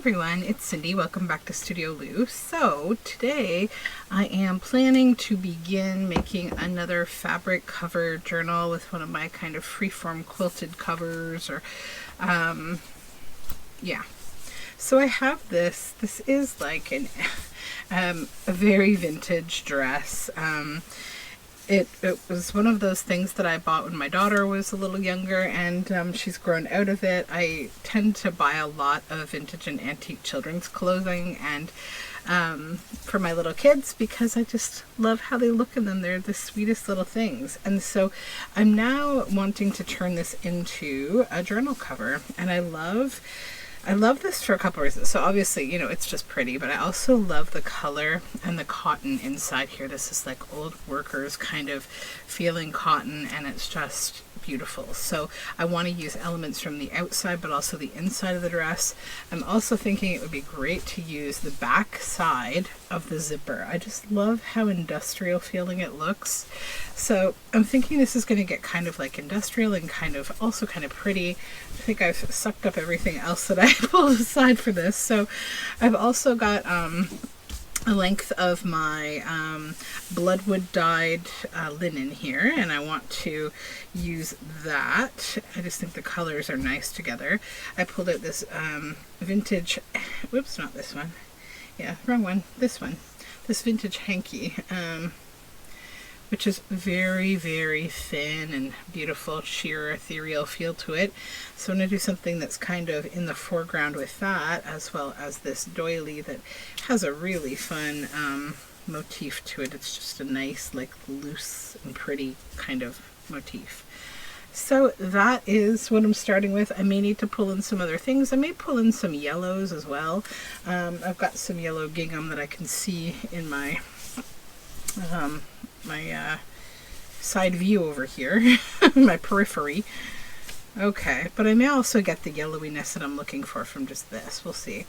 everyone, it's Cindy. Welcome back to Studioloo. So today I am planning to begin making another fabric cover journal with one of my kind of freeform quilted covers or yeah. So I have this. This is like an a very vintage dress. It was one of those things that I bought when my daughter was a little younger, and she's grown out of it. I tend to buy a lot of vintage and antique children's clothing and for my little kids because I just love how they look in them. They're the sweetest little things. And so I'm now wanting to turn this into a journal cover, and I love this for a couple of reasons. So obviously, you know, it's just pretty, but I also love the color and the cotton inside here. This is like old workers kind of feeling cotton, and it's just beautiful. So I want to use elements from the outside, but also the inside of the dress. I'm also thinking it would be great to use the back side of the zipper. I just love how industrial feeling it looks. So I'm thinking this is going to get kind of like industrial and kind of also kind of pretty. I think I've sucked up everything else that I pulled aside for this. So I've also got a length of my bloodwood dyed linen here, and I want to use that. I just think the colors are nice together. I pulled out this vintage, whoops, not this one. Yeah, wrong one. This one. This vintage hanky. Which is very, very thin and beautiful, sheer, ethereal feel to it. So I'm going to do something that's kind of in the foreground with that, as well as this doily that has a really fun motif to it. It's just a nice, like, loose and pretty kind of motif. So that is what I'm starting with. I may need to pull in some other things. I may pull in some yellows as well. I've got some yellow gingham that I can see in my side view over here, my periphery. Okay, but I may also get the yellowiness that I'm looking for from just this. We'll see.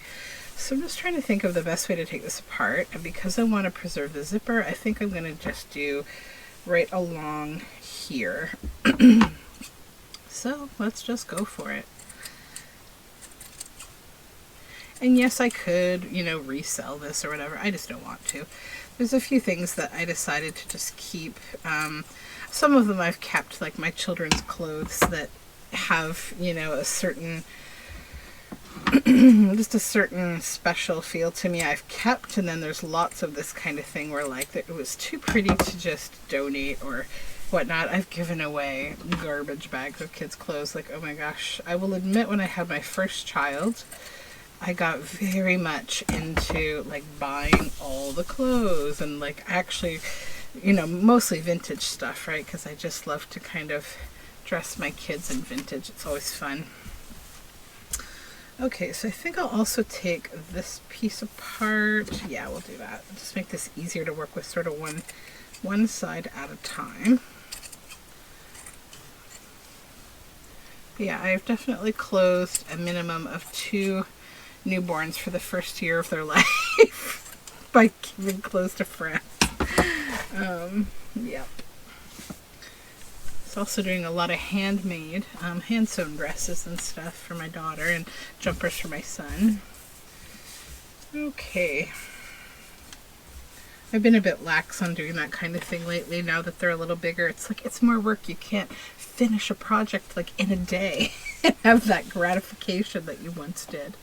So I'm just trying to think of the best way to take this apart, and because I want to preserve the zipper, I think I'm going to just do right along here. So let's just go for it. And yes, I could, you know, resell this or whatever. I just don't want to. There's a few things that I decided to just keep. Some of them I've kept, like my children's clothes that have, you know, a certain, just a certain special feel to me I've kept. And then there's lots of this kind of thing where like it was too pretty to just donate or whatnot. I've given away garbage bags of kids' clothes. Like, oh my gosh, I will admit when I had my first child, I got very much into like buying all the clothes and like actually, you know, mostly vintage stuff, right? Because I just love to kind of dress my kids in vintage. It's always fun. Okay, so I think I'll also take this piece apart. Yeah, we'll do that. Just make this easier to work with, sort of one side at a time. But yeah, I've definitely clothed a minimum of 2 newborns for the first year of their life by giving clothes to friends. Yep. It's also doing a lot of handmade, hand-sewn dresses and stuff for my daughter and jumpers for my son. Okay. I've been a bit lax on doing that kind of thing lately now that they're a little bigger. It's like, it's more work. You can't finish a project like in a day and have that gratification that you once did.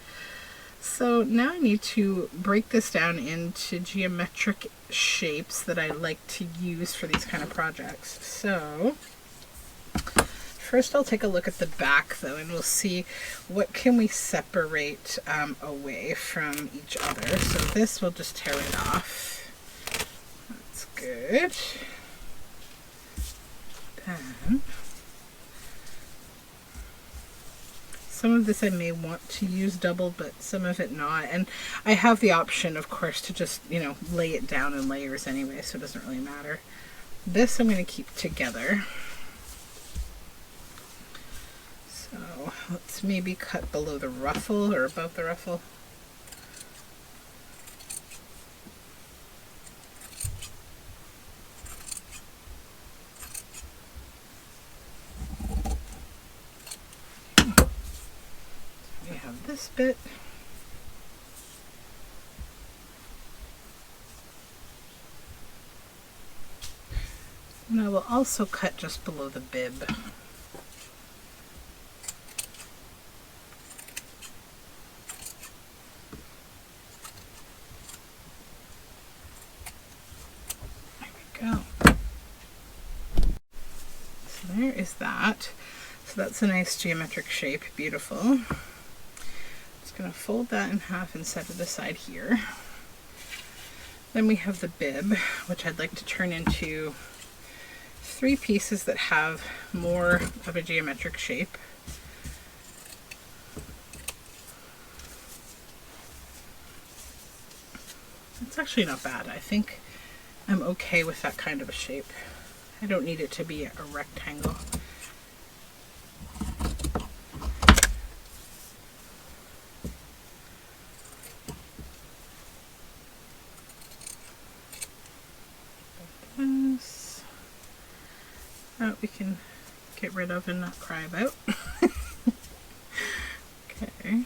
So now I need to break this down into geometric shapes that I like to use for these kind of projects. So first I'll take a look at the back though, and we'll see what can we separate away from each other. So this, we'll just tear it off. That's good. Then some of this I may want to use double, but some of it not. And I have the option, of course, to just, you know, lay it down in layers anyway, so it doesn't really matter. This I'm going to keep together. So let's maybe cut below the ruffle or above the ruffle. We have this bit. And I will also cut just below the bib. There we go. So there is that. So that's a nice geometric shape, beautiful. Just gonna fold that in half and set it aside here. Then we have the bib, which I'd like to turn into 3 pieces that have more of a geometric shape. It's actually not bad. I think I'm okay with that kind of a shape. I don't need it to be a rectangle. That we can get rid of and not cry about. Okay.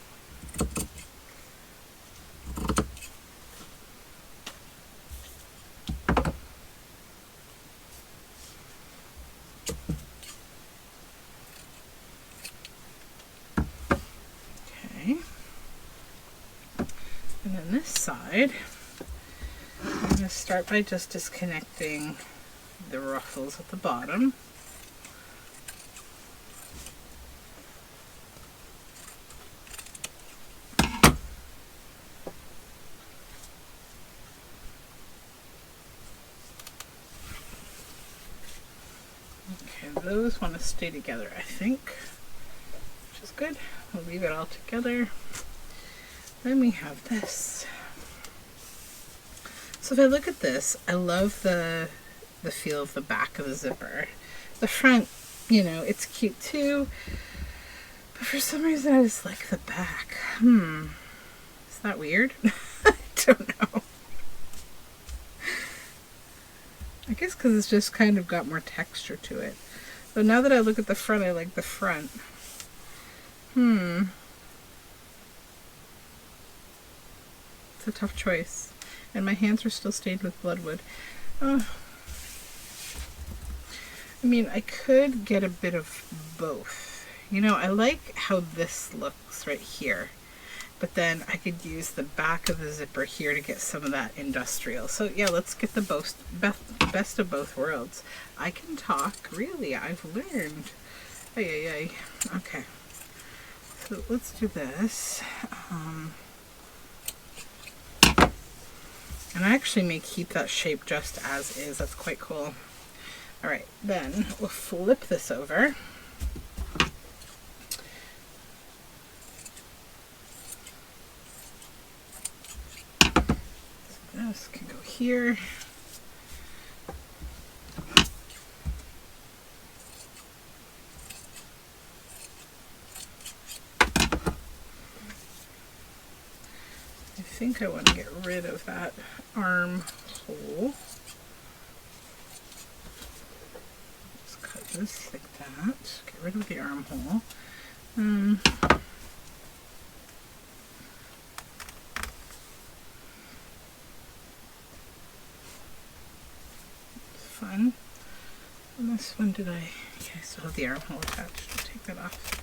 Okay. And then this side, I'm going to start by just disconnecting the ruffles at the bottom. Okay, those want to stay together, I think, which is good. We'll leave it all together. Then we have this. So if I look at this, I love the feel of the back of the zipper. The front, you know, it's cute too, but for some reason I just like the back. Is that weird? I don't know. I guess because it's just kind of got more texture to it. But now that I look at the front, I like the front. It's a tough choice. And my hands are still stained with bloodwood. I mean, I could get a bit of both. You know, I like how this looks right here. But then I could use the back of the zipper here to get some of that industrial. So yeah, let's get the best of both worlds. I can talk, really, I've learned. Ay. Okay, so let's do this. And I actually may keep that shape just as is. That's quite cool. All right, then we'll flip this over. This can go here. I think I want to get rid of that arm hole. Just cut this like that. Get rid of the armhole. Fun. And this one, did I? Yeah, I still have the armhole attached. I'll take that off.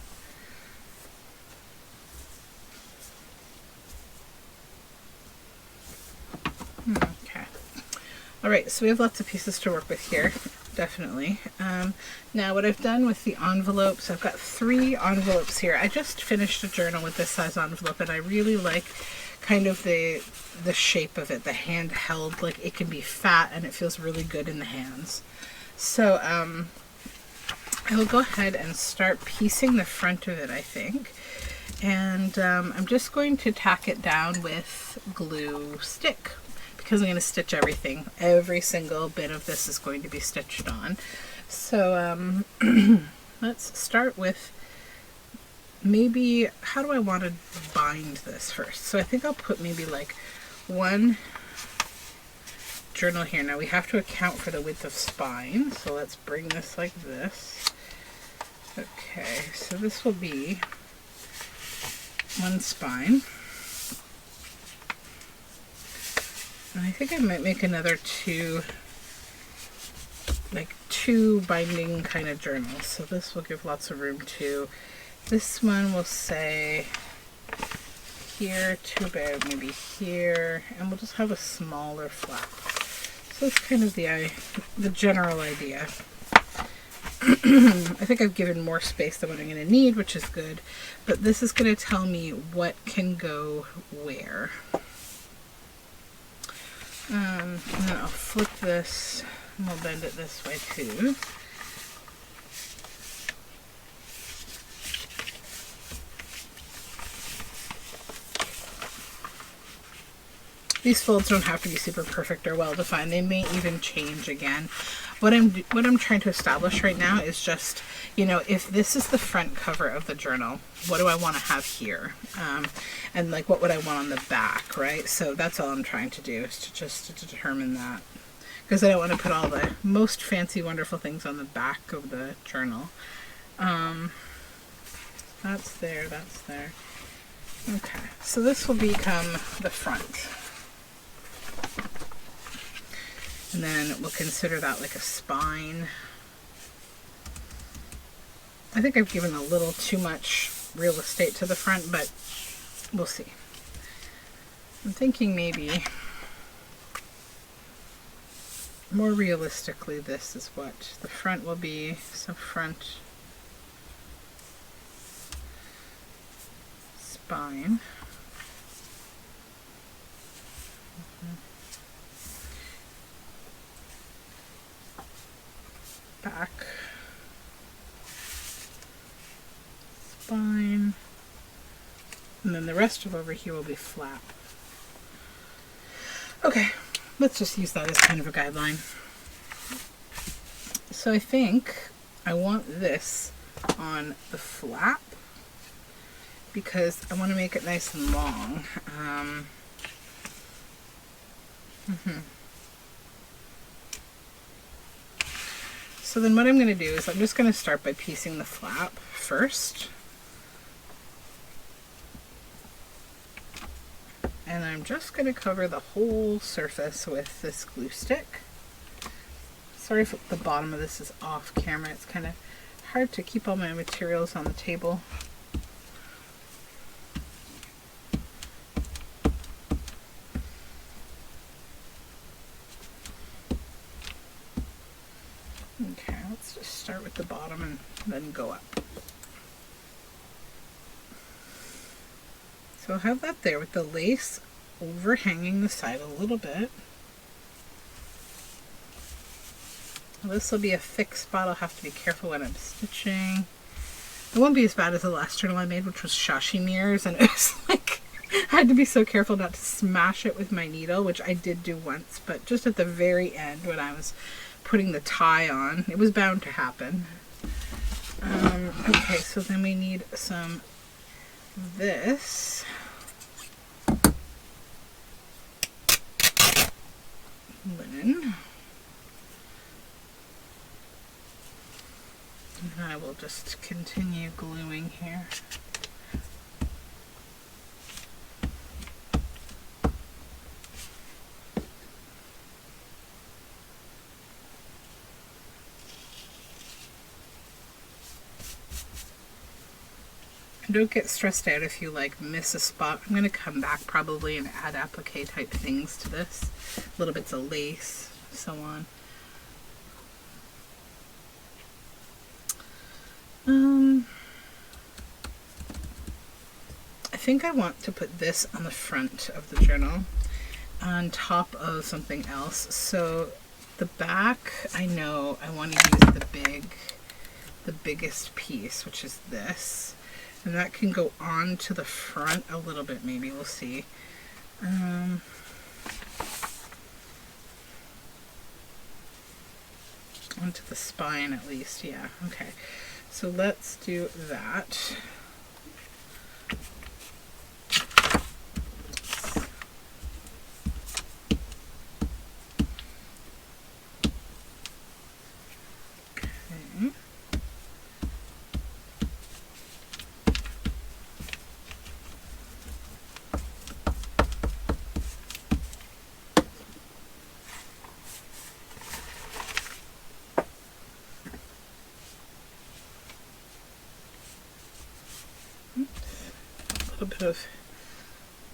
Okay. All right, so we have lots of pieces to work with here, definitely. Now what I've done with the envelopes, I've got 3 envelopes here. I just finished a journal with this size envelope, and I really like kind of the shape of it, the handheld, like it can be fat and it feels really good in the hands. So I will go ahead and start piecing the front of it, I think. And I'm just going to tack it down with glue stick because I'm going to stitch everything. Every single bit of this is going to be stitched on. So let's start with maybe, how do I want to bind this first? So I think I'll put maybe like 1 journal here. Now we have to account for the width of spine, so let's bring this like this. Okay, so this will be 1 spine. And I think I might make another 2, like two binding kind of journals, so this will give lots of room too. This one will say here to about maybe here, and we'll just have a smaller flap. So that's kind of the general idea. I think I've given more space than what I'm going to need, which is good, but this is going to tell me what can go where. And then I'll flip this and we'll bend it this way too. These folds don't have to be super perfect or well defined. They may even change again. What I'm trying to establish right now is just, you know, if this is the front cover of the journal, what do I want to have here? And like, what would I want on the back, right? So that's all I'm trying to do, is to determine that. Because I don't want to put all the most fancy, wonderful things on the back of the journal. That's there, that's there. Okay, so this will become the front. And then we'll consider that like a spine. I think I've given a little too much real estate to the front, but we'll see. I'm thinking maybe more realistically this is what the front will be. So front, spine. Back, spine, and then the rest of over here will be flat. Okay, let's just use that as kind of a guideline. So I think I want this on the flap because I want to make it nice and long. So then what I'm going to do is I'm just going to start by piecing the flap first. And I'm just going to cover the whole surface with this glue stick. Sorry if the bottom of this is off camera. It's kind of hard to keep all my materials on the table. Okay, let's just start with the bottom and then go up. So I'll have that there with the lace overhanging the side a little bit. This will be a thick spot. I'll have to be careful when I'm stitching. It won't be as bad as the last journal I made, which was sashimiers, and it was like, I had to be so careful not to smash it with my needle, which I did do once, but just at the very end when I was putting the tie on, it was bound to happen. Okay, so then we need some of this. Linen. And I will just continue gluing here. Don't get stressed out if you like miss a spot. I'm going to come back probably and add applique type things to this. Little bits of lace, so on. I think I want to put this on the front of the journal on top of something else. So the back, I know I want to use the biggest piece, which is this. And that can go on to the front a little bit, maybe. We'll see. Onto the spine at least, yeah. Okay, so let's do that. little bit of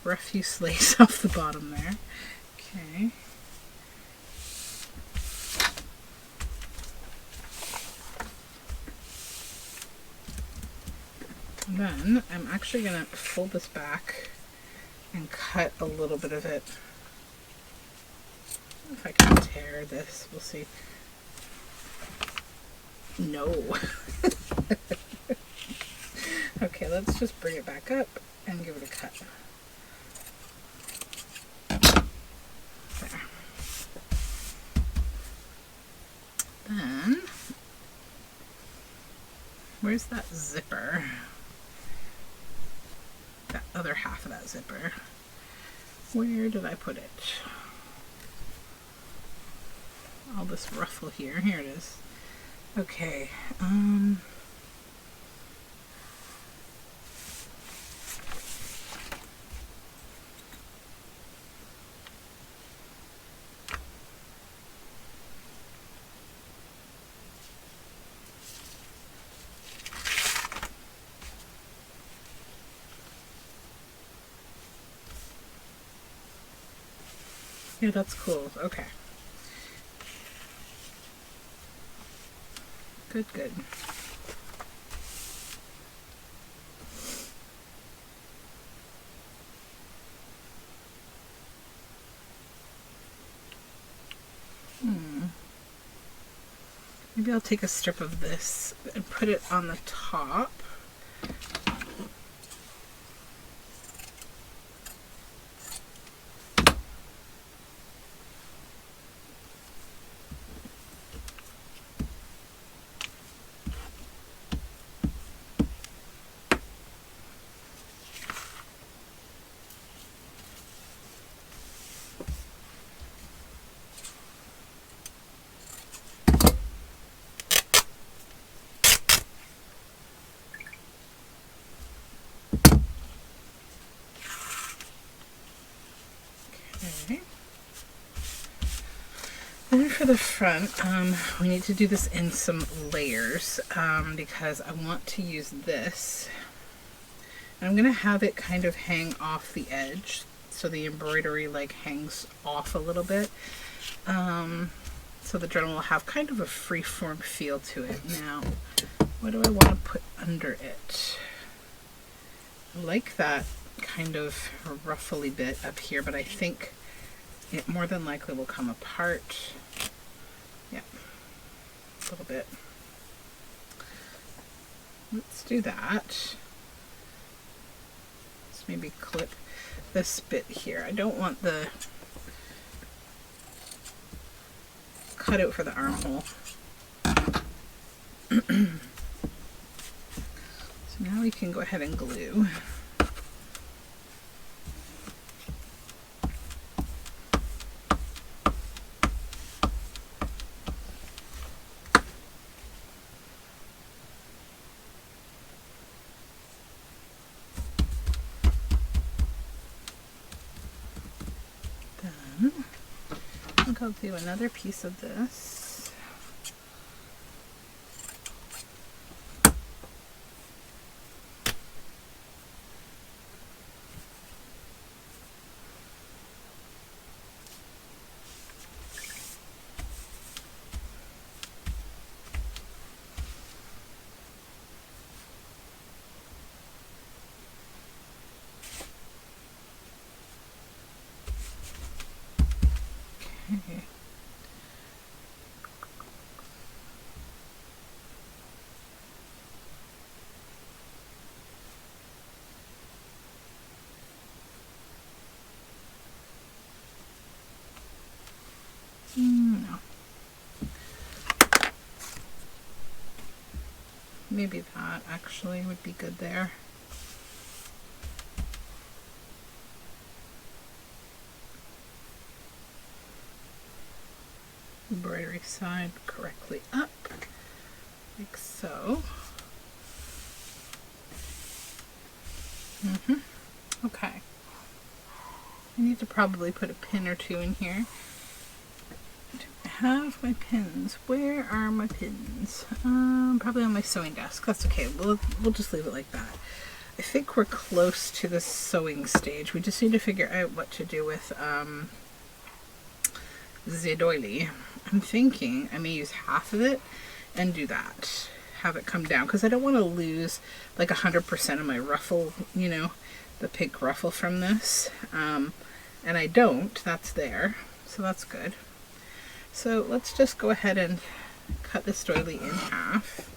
refuse lace off the bottom there. Okay. And then I'm actually going to fold this back and cut a little bit of it. If I can tear this, we'll see. No. Okay, let's just bring it back up and give it a cut. There. Then, where's that zipper? That other half of that zipper. Where did I put it? All this ruffle here. Here it is. Okay. Yeah, that's cool. Okay. Good, good. Maybe I'll take a strip of this and put it on the top. Okay. Then for the front, we need to do this in some layers because I want to use this. And I'm going to have it kind of hang off the edge so the embroidery like hangs off a little bit. So the journal will have kind of a freeform feel to it. Now, what do I want to put under it? I like that kind of ruffly bit up here, but I think it more than likely will come apart. Yeah, a little bit. Let's do that. Let's maybe clip this bit here. I don't want the cutout for the armhole. So now we can go ahead and glue. Then I think I'll do another piece of this. Okay. No. Maybe that actually would be good there. Embroidery side correctly up, like so. Okay. I need to probably put a pin or two in here. Do I have my pins? Where are my pins? Probably on my sewing desk. That's okay. We'll just leave it like that. I think we're close to the sewing stage. We just need to figure out what to do with the doily. I'm thinking I may use half of it and do that. Have it come down, because I don't want to lose like 100% of my ruffle, you know, the pink ruffle from this. And I don't. That's there. So that's good. So let's just go ahead and cut this doily in half.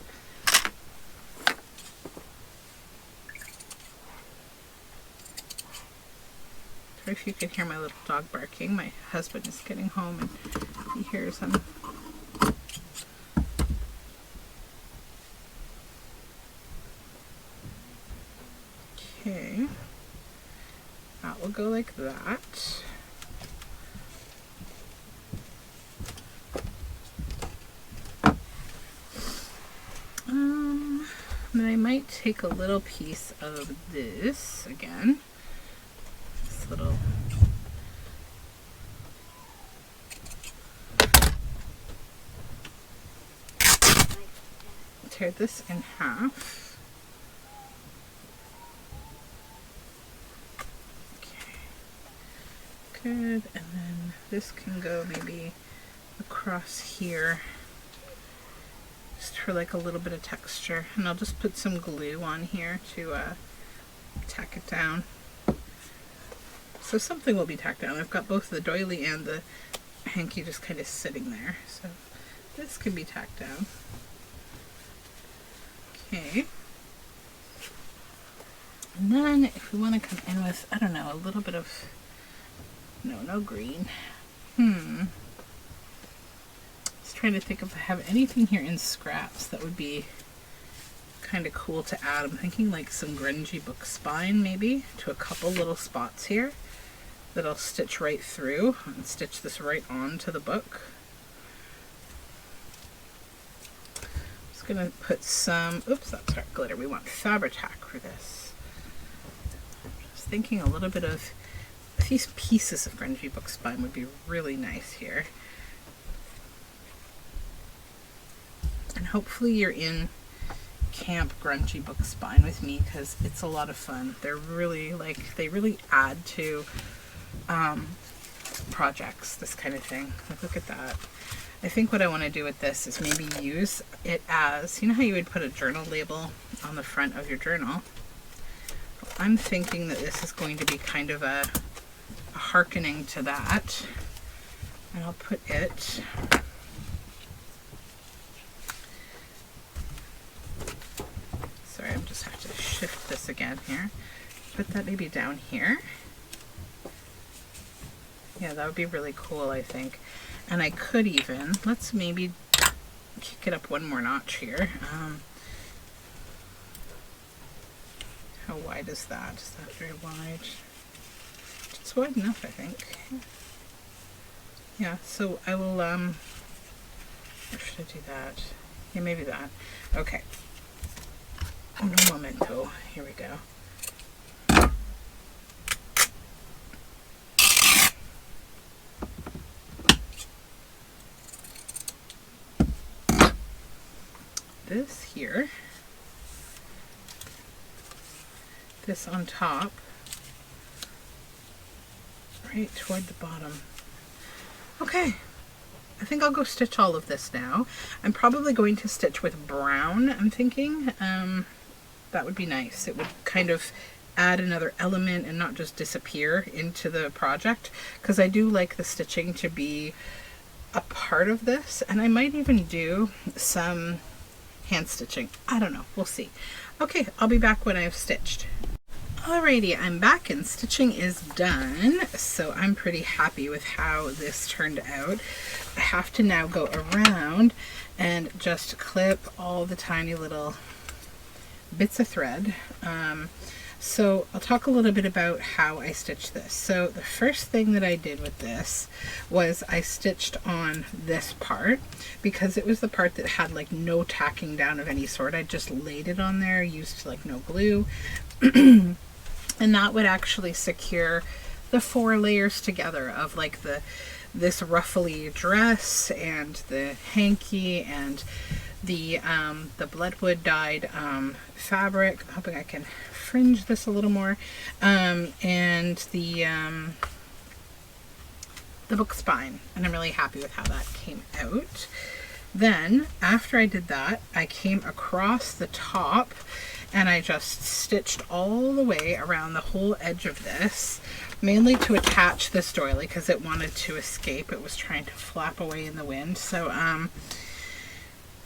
Sorry if you can hear my little dog barking. My husband is getting home and he hears him. Okay. That will go like that. Then I might take a little piece of this again. This little tear this in half. Okay. Good. And then this can go maybe across here, just for like a little bit of texture. And I'll just put some glue on here to tack it down. So something will be tacked down. I've got both the doily and the hanky just kind of sitting there. So this can be tacked down. Okay. And then if we want to come in with, I don't know, a little bit of, no green. Trying to think if I have anything here in scraps that would be kind of cool to add. I'm thinking like some grungy book spine maybe to a couple little spots here that I'll stitch right through and stitch this right onto the book. I'm just gonna put some, oops, that's our glitter. We want Fabri-Tac for this. Just thinking a little bit of these pieces of grungy book spine would be really nice here. And hopefully you're in Camp Grungy Book Spine with me, because it's a lot of fun. They're really they really add to projects, this kind of thing. Like, look at that. I think what I want to do with this is maybe use it as, you know how you would put a journal label on the front of your journal? I'm thinking that this is going to be kind of a hearkening to that. And I'll put it I just have to shift this again here. Put that maybe down here. Yeah, that would be really cool, I think. And I could even, let's maybe kick it up one more notch here. How wide is that? Is that very wide? It's wide enough, I think. Yeah, so I will, or should I do that? Yeah, maybe that. Okay. Un momento. Here we go. This here, this on top, right toward the bottom. Okay. I think I'll go stitch all of this now. I'm probably going to stitch with brown, I'm thinking. That would be nice. It would kind of add another element and not just disappear into the project, because I do like the stitching to be a part of this, and I might even do some hand stitching. I don't know. We'll see. Okay, I'll be back when I've stitched. Alrighty, I'm back and stitching is done, so I'm pretty happy with how this turned out. I have to now go around and just clip all the tiny little bits of thread. So I'll talk a little bit about how I stitched this. So the first thing that I did with this was I stitched on this part, because it was the part that had like no tacking down of any sort. I just laid it on there, used like no glue. And that would actually secure the 4 layers together of like this ruffly dress and the hanky and the bloodwood dyed fabric. I'm hoping I can fringe this a little more, and the book spine, and I'm really happy with how that came out. Then after I did that, I came across the top and I just stitched all the way around the whole edge of this, mainly to attach this doily because it wanted to escape. It was trying to flap away in the wind. So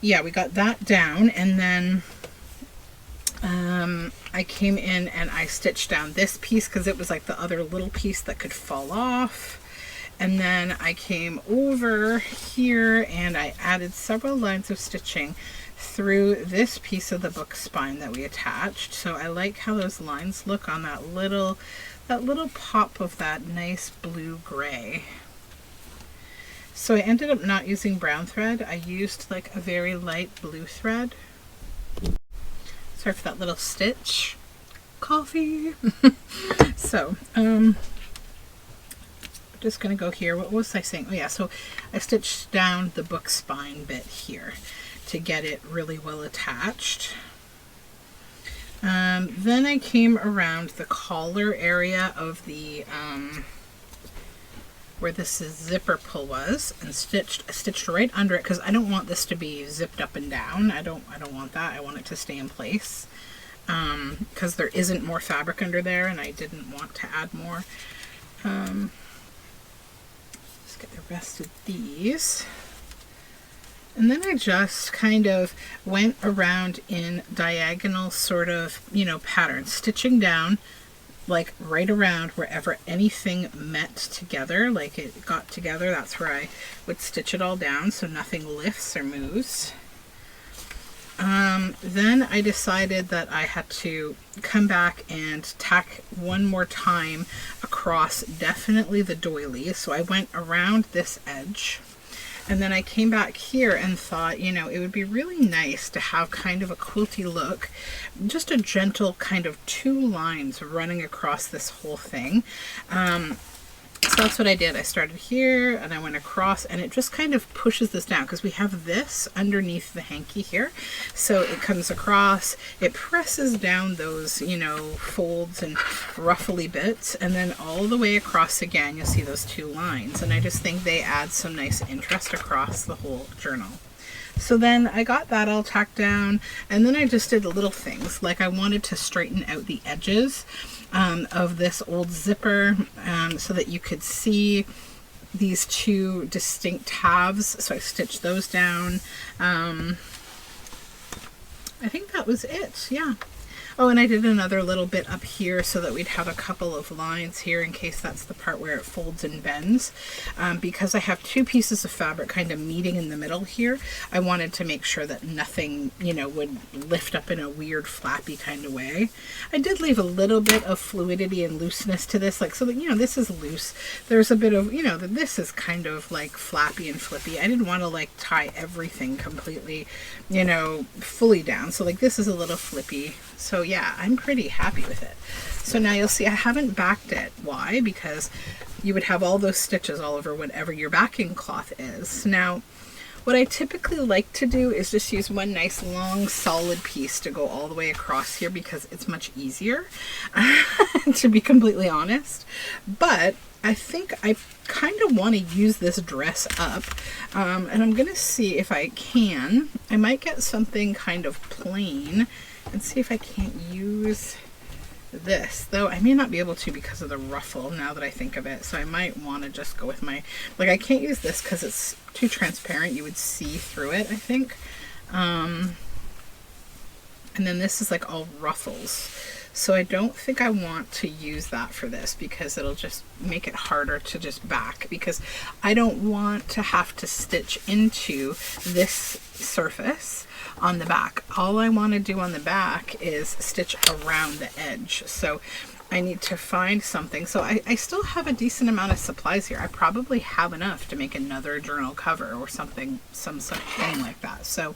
yeah, we got that down, and then I came in and I stitched down this piece because it was like the other little piece that could fall off. And then I came over here and I added several lines of stitching through this piece of the book spine that we attached. So I like how those lines look on that little pop of that nice blue gray. So I ended up not using brown thread. I used like a very light blue thread. Sorry for that little stitch. Coffee. So, just going to go here. What was I saying? Oh yeah, so I stitched down the book spine bit here to get it really well attached. Then I came around the collar area of the where this zipper pull was and stitched right under it because I don't want this to be zipped up and down. I don't want that. I want it to stay in place because there isn't more fabric under there and I didn't want to add more. Get the rest of these, and then I just kind of went around in diagonal sort of, you know, patterns, stitching down like right around wherever anything met together, like it got together. That's where I would stitch it all down so nothing lifts or moves. Then I decided that I had to come back and tack one more time across definitely the doily. So I went around this edge and then I came back here and thought, you know, it would be really nice to have kind of a quilty look, just a gentle kind of 2 lines running across this whole thing. So that's what I did. I started here and I went across and it just kind of pushes this down because we have this underneath the hanky here. So it comes across, it presses down those, you know, folds and ruffly bits, and then all the way across again you'll see those 2 lines, and I just think they add some nice interest across the whole journal. So then I got that all tacked down, and then I just did little things like I wanted to straighten out the edges of this old zipper so that you could see these 2 distinct halves. So I stitched those down. I think that was it. Yeah. Oh, and I did another little bit up here so that we'd have a couple of lines here in case that's the part where it folds and bends. Because I have 2 pieces of fabric kind of meeting in the middle here, I wanted to make sure that nothing, you know, would lift up in a weird flappy kind of way. I did leave a little bit of fluidity and looseness to this, like so that, you know, this is loose. There's a bit of, you know, that this is kind of like flappy and flippy. I didn't want to like tie everything completely, you know, fully down. So like this is a little flippy. So yeah, I'm pretty happy with it. So now you'll see I haven't backed it. Why? Because you would have all those stitches all over whatever your backing cloth is. Now, what I typically like to do is just use one nice long solid piece to go all the way across here because it's much easier, to be completely honest. But I think I kind of want to use this dress up, and I'm going to see if I can. I might get something kind of plain and see if I can't use this, though I may not be able to because of the ruffle now that I think of it. So I might want to just go with my, like I can't use this because it's too transparent. You would see through it, I think. And then this is like all ruffles. So I don't think I want to use that for this because it'll just make it harder to just back, because I don't want to have to stitch into this surface on the back. All I want to do on the back is stitch around the edge. So I need to find something. So I still have a decent amount of supplies here. I probably have enough to make another journal cover or something, some such thing like that. So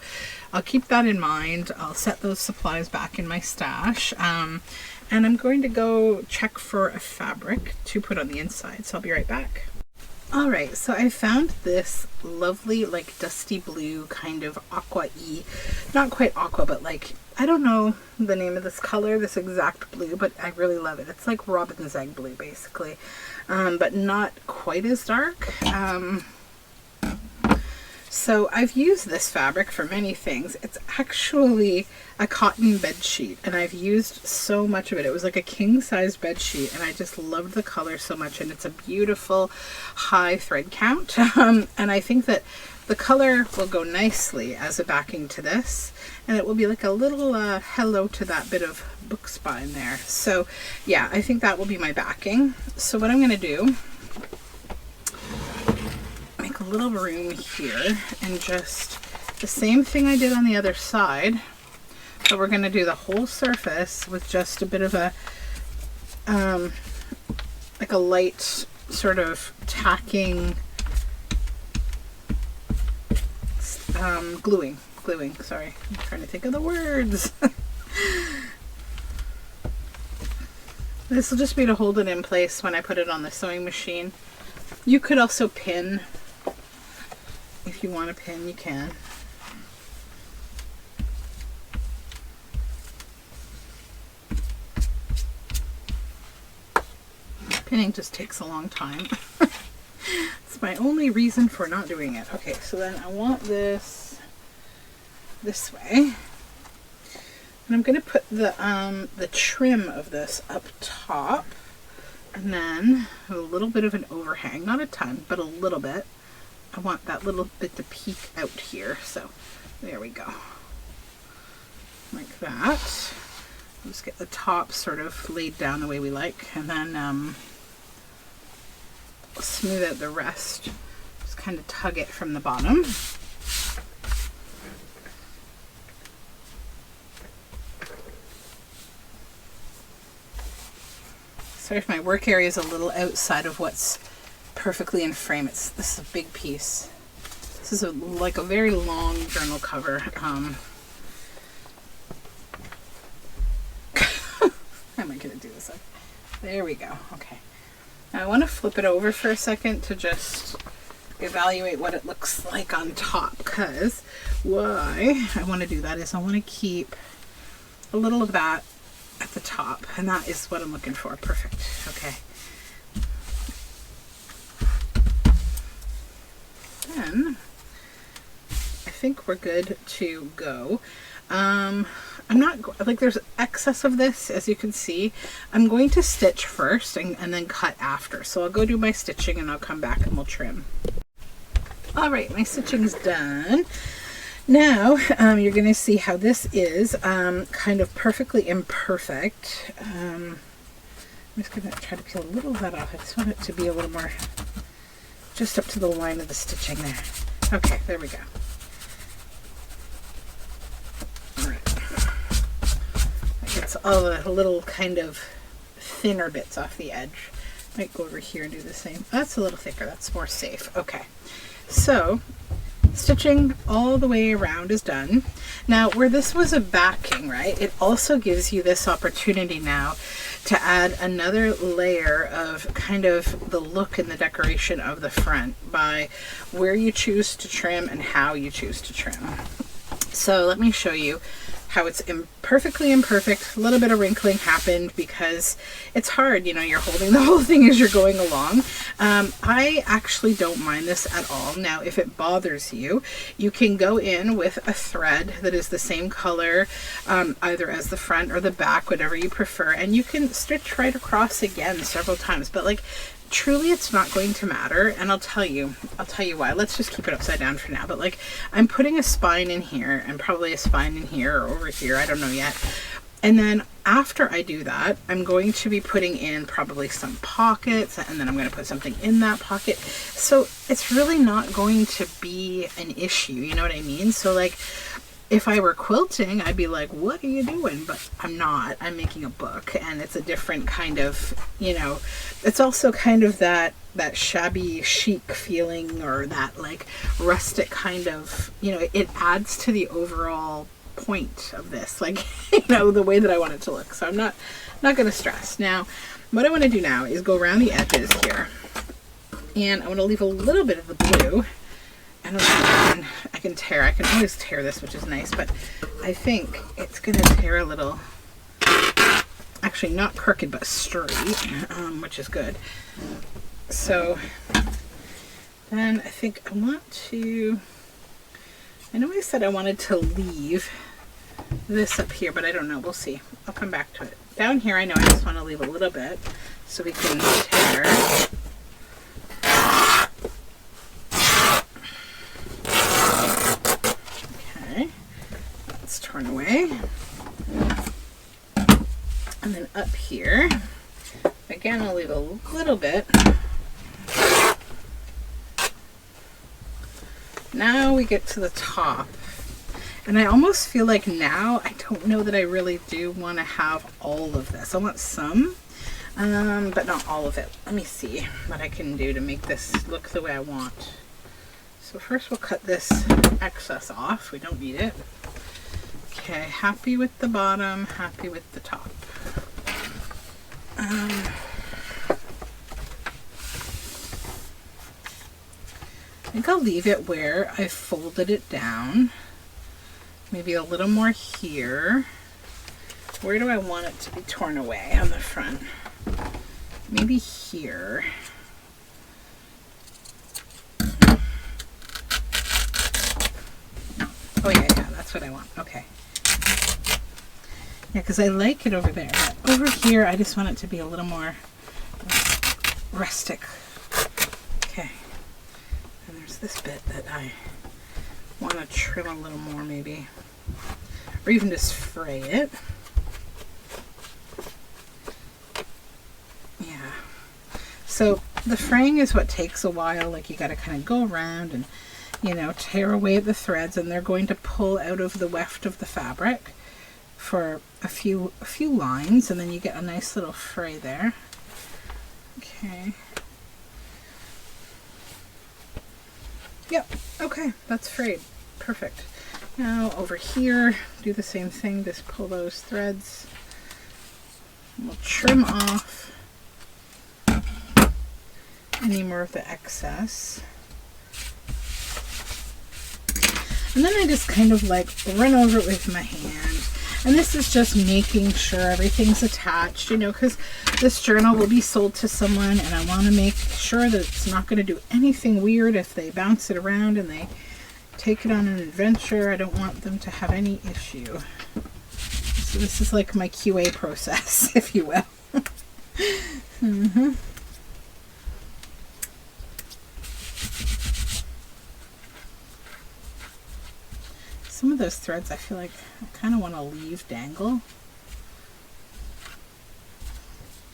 I'll keep that in mind. I'll set those supplies back in my stash. And I'm going to go check for a fabric to put on the inside. So I'll be right back. All right, so I found this lovely, like, dusty blue kind of aqua-y, not quite aqua, but like, I don't know the name of this color, this exact blue, but I really love it. It's like robin's egg blue, basically, but not quite as dark. So I've used this fabric for many things. It's actually a cotton bed sheet, and I've used so much of it. It was like a king-size bed sheet, and I just loved the color so much, and it's a beautiful high thread count. And I think that the color will go nicely as a backing to this, and it will be like a little hello to that bit of book spine there. So yeah, I think that will be my backing. So what I'm going to do, make a little room here, and just the same thing I did on the other side, but we're going to do the whole surface with just a bit of a like a light sort of tacking, gluing, sorry, I'm trying to think of the words. This will just be to hold it in place when I put it on the sewing machine. You could also pin. If you want to pin, you can. Pinning just takes a long time. It's my only reason for not doing it. Okay, so then I want this way. And I'm going to put the trim of this up top, and then a little bit of an overhang, not a ton, but a little bit. I want that little bit to peek out here, so there we go, like that. Just get the top sort of laid down the way we like, and then smooth out the rest. Just kind of tug it from the bottom. Sorry if my work area is a little outside of what's perfectly in frame. This is a big piece. This is like a very long journal cover. How am I going to do this? There we go. Okay. Now I want to flip it over for a second to just evaluate what it looks like on top, because why I want to do that is I want to keep a little of that at the top, and that is what I'm looking for. Perfect. Okay. Then I think we're good to go. I'm not like, there's excess of this, as you can see. I'm going to stitch first and then cut after. So I'll go do my stitching and I'll come back and we'll trim. All right, my stitching's done. Now you're going to see how this is kind of perfectly imperfect. I'm just going to try to peel a little of that off. I just want it to be a little more just up to the line of the stitching there. Okay, there we go. All right. That gets all the little kind of thinner bits off the edge. Might go over here and do the same. That's a little thicker. That's more safe. Okay. So stitching all the way around is done. Now, where this was a backing, right, it also gives you this opportunity now to add another layer of kind of the look and the decoration of the front by where you choose to trim and how you choose to trim. So let me show you how it's perfectly imperfect. A little bit of wrinkling happened because it's hard, you know, you're holding the whole thing as you're going along. I actually don't mind this at all. Now, if it bothers you, you can go in with a thread that is the same color, either as the front or the back, whatever you prefer, and you can stitch right across again several times. But like, truly it's not going to matter, and I'll tell you why. Let's just keep it upside down for now. But like, I'm putting a spine in here and probably a spine in here or over here, I don't know yet. And then after I do that, I'm going to be putting in probably some pockets, and then I'm going to put something in that pocket. So it's really not going to be an issue, you know what I mean? So like, if I were quilting, I'd be like, what are you doing? But I'm not. I'm making a book, and it's a different kind of, you know, it's also kind of that shabby chic feeling, or that like rustic kind of, you know, it adds to the overall point of this, like, you know, the way that I want it to look. So I'm not going to stress. Now, what I want to do now is go around the edges here. And I'm going to leave a little bit of the blue. I don't know if I can tear. I can always tear this, which is nice, but I think it's going to tear a little, actually not crooked, but straight, which is good. So then I think I want to, I know I said I wanted to leave this up here, but I don't know. We'll see. I'll come back to it. Down here, I know I just want to leave a little bit so we can tear. Okay, that's torn away. And then up here, again, I'll leave a little bit. Now we get to the top. And I almost feel like now, I don't know that I really do want to have all of this. I want some, but not all of it. Let me see what I can do to make this look the way I want. So first we'll cut this excess off. We don't need it. Okay, happy with the bottom, happy with the top. I think I'll leave it where I folded it down. Maybe a little more here. Where do I want it to be torn away on the front? Maybe here. Oh yeah, that's what I want. Okay. Yeah, because I like it over there. But over here, I just want it to be a little more rustic. Okay. And there's this bit that I want to trim a little more maybe, or even just fray it. Yeah, so the fraying is what takes a while. Like, you got to kind of go around and, you know, tear away the threads, and they're going to pull out of the weft of the fabric for a few lines, and then you get a nice little fray there. Okay. Yep, okay, that's frayed. Perfect. Now over here, do the same thing, just pull those threads. We'll trim off any more of the excess. And then I just kind of like run over it with my hand. And this is just making sure everything's attached, you know, because this journal will be sold to someone, and I want to make sure that it's not going to do anything weird if they bounce it around and they take it on an adventure. I don't want them to have any issue. So this is like my QA process, if you will. Some of those threads I feel like I kind of want to leave dangle.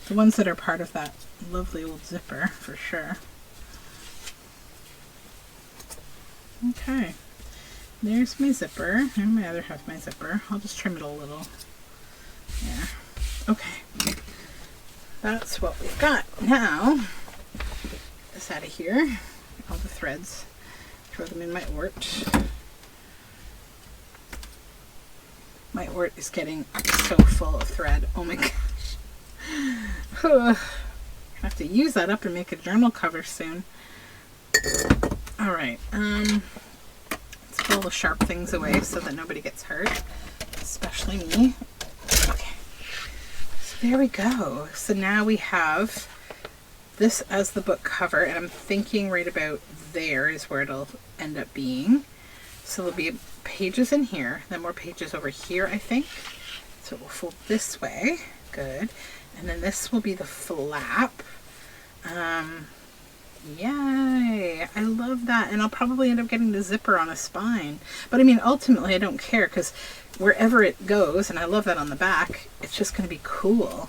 The ones that are part of that lovely old zipper, for sure. Okay, there's my zipper, and my other half my zipper. I'll just trim it a little. Yeah. Okay, that's what we've got. Now, get this out of here. All the threads. Throw them in my Ort. My Ort is getting so full of thread. Oh my gosh. I have to use that up and make a journal cover soon. Alright, let's pull the sharp things away so that nobody gets hurt, especially me. Okay, so there we go. So now we have this as the book cover, and I'm thinking right about there is where it'll end up being. So there'll be pages in here, then more pages over here, I think. So we'll fold this way. Good. And then this will be the flap. Yay! I love that. And I'll probably end up getting the zipper on a spine. But I mean, ultimately, I don't care, because wherever it goes, and I love that on the back, it's just going to be cool.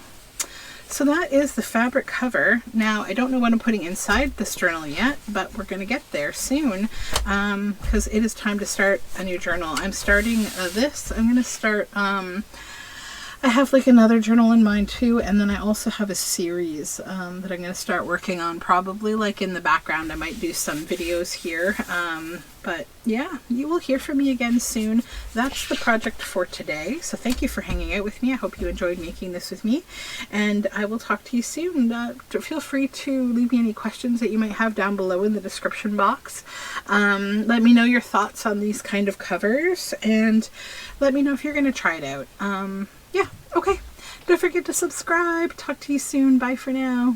So that is the fabric cover. Now, I don't know what I'm putting inside this journal yet, but we're going to get there soon, because it is time to start a new journal. I'm starting this. I'm going to start I have like another journal in mind too, and then I also have a series that I'm going to start working on, probably like in the background. I might do some videos here, but yeah, you will hear from me again soon. That's the project for today, so thank you for hanging out with me. I hope you enjoyed making this with me, and I will talk to you soon. Feel free to leave me any questions that you might have down below in the description box. Let me know your thoughts on these kind of covers, and let me know if you're going to try it out. Yeah, okay. Don't forget to subscribe. Talk to you soon. Bye for now.